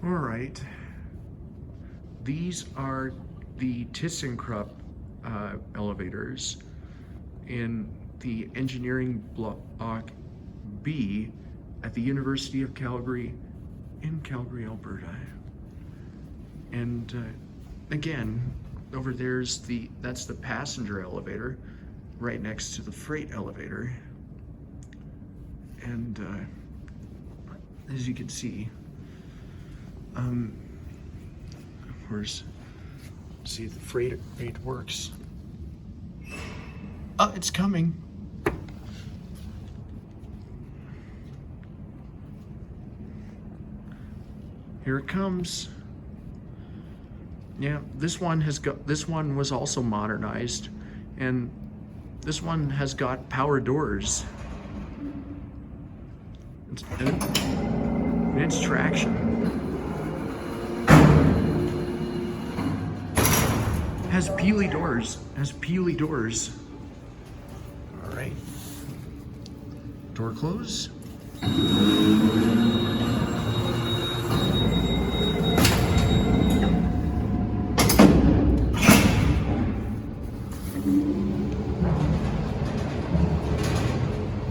All right, these are the ThyessenKrupp elevators in the engineering block B at the University of Calgary in Calgary, Alberta. And again, over that's the passenger elevator right next to the freight elevator. And as you can see, of course, see the freight works. Oh, it's coming. Here it comes. Yeah, this one was also modernized, and this one has got power doors. And it's traction. Has peely doors. All right. Door close.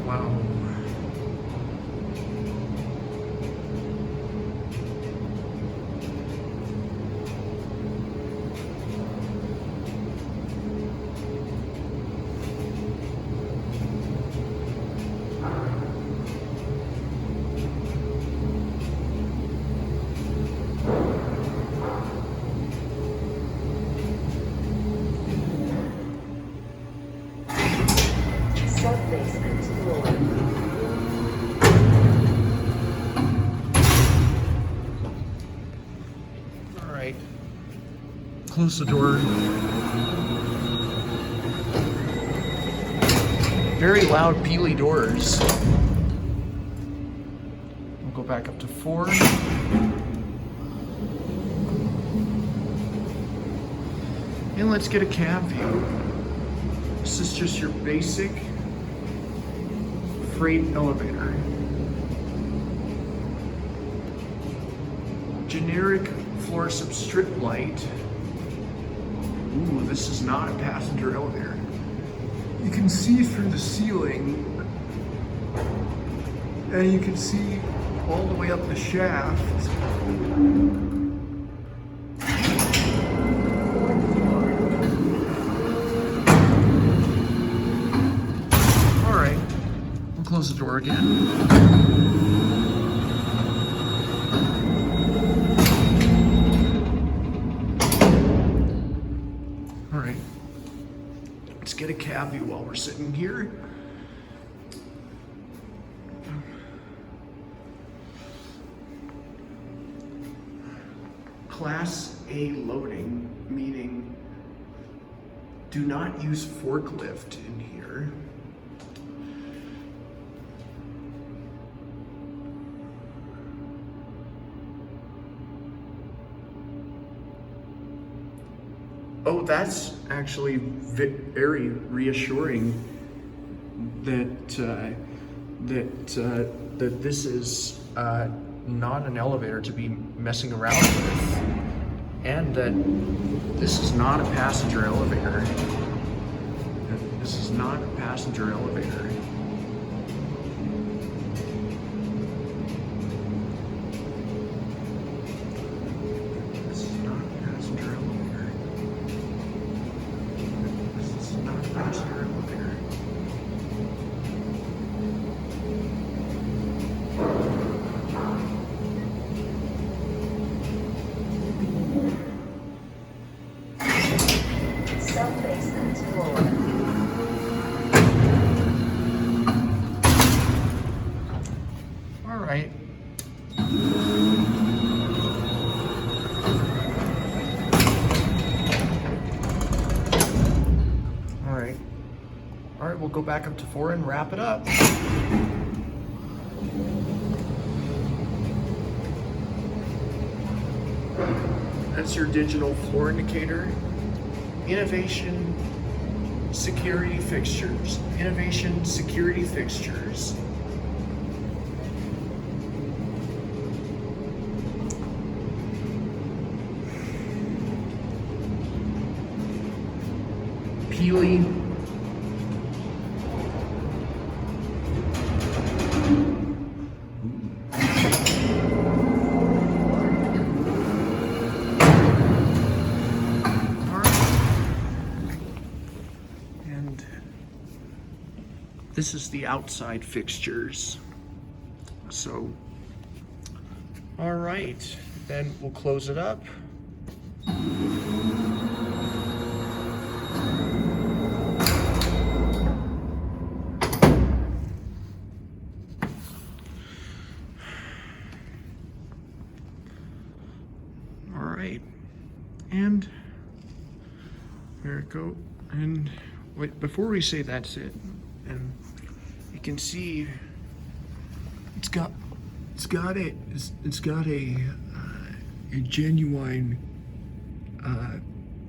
Wow. Sub-basement floor. All right. Close the door. Very loud peely doors. We'll go back up to 4. And let's get a cab view. This is just your basic freight elevator. Generic floor strip light. Ooh, this is not a passenger elevator. You can see through the ceiling, and you can see all the way up the shaft. All right, we'll close the door again. All right, let's get a cab view while we're sitting here. Class A loading, meaning do not use forklift in here. Oh, that's actually very reassuring that that this is not an elevator to be messing around with, and that this is not a passenger elevator. This is not a passenger elevator. This is not a passenger elevator. This is not a passenger elevator. Sub-basement floor. All right. All right, we'll go back up to 4 and wrap it up. That's your digital floor indicator. Innovation, security fixtures. Innovation, security fixtures. peely. And this is the outside fixtures. So, all right, then we'll close it up. All right, and there it go. And wait, before we say that's it, and you can see it's got a genuine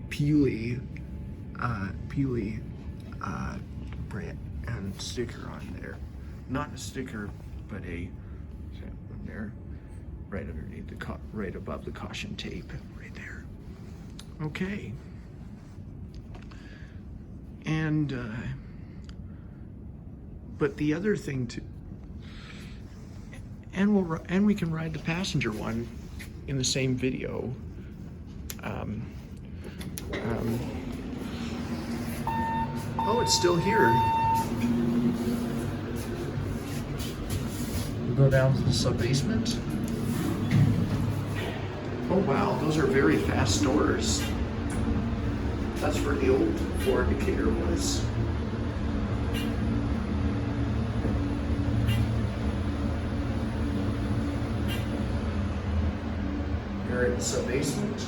Peely brand and sticker on there. Not a sticker, but a there, right underneath right above the caution tape, right there. Okay. And but the other thing too, and we can ride the passenger one in the same video. Oh, it's still here. We'll go down to the sub-basement. Oh wow, those are very fast doors. That's where the old floor indicator was. You're in the sub-basement.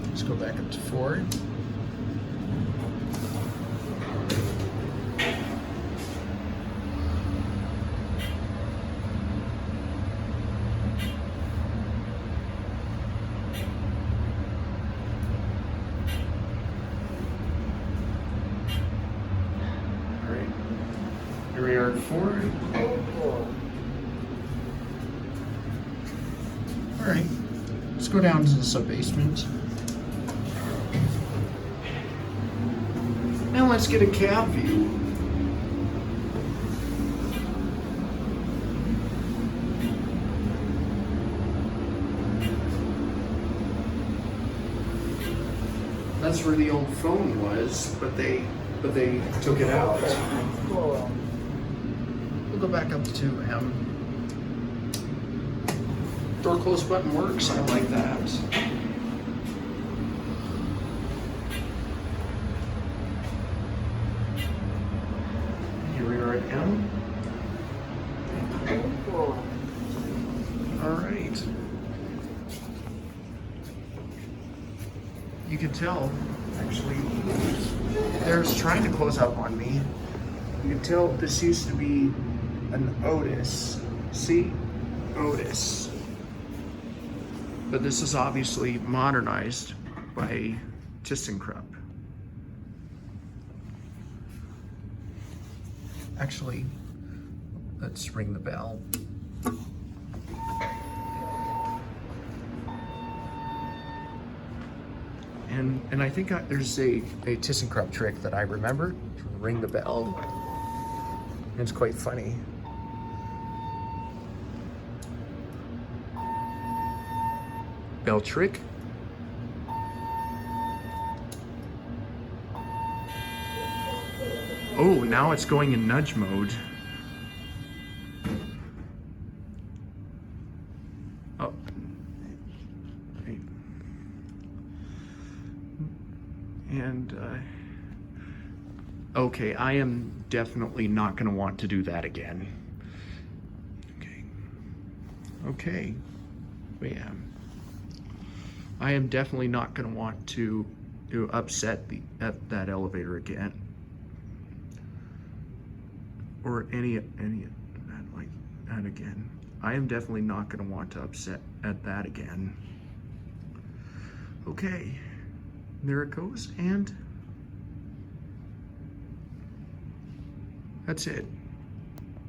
Let's go back up to 4. Here we are at 4. All right, let's go down to the sub-basement. Now let's get a cab view. That's where the old phone was, but they took it out. We'll go back up to M. Door close button works. I like that. Here we are at M. All right. You can tell, actually, there's trying to close up on me. You can tell this used to be an Otis. See? Otis. But this is obviously modernized by ThyssenKrupp. Actually, let's ring the bell. And I think there's a ThyssenKrupp trick that I remember. Ring the bell. It's quite funny. Bell trick. Oh, now it's going in nudge mode. Oh. And, okay, I am definitely not going to want to do that again. Okay. Okay. Yeah. I am definitely not going to want to upset that elevator again, or any like that again. I am definitely not going to want to upset at that again. Okay, there it goes, and that's it.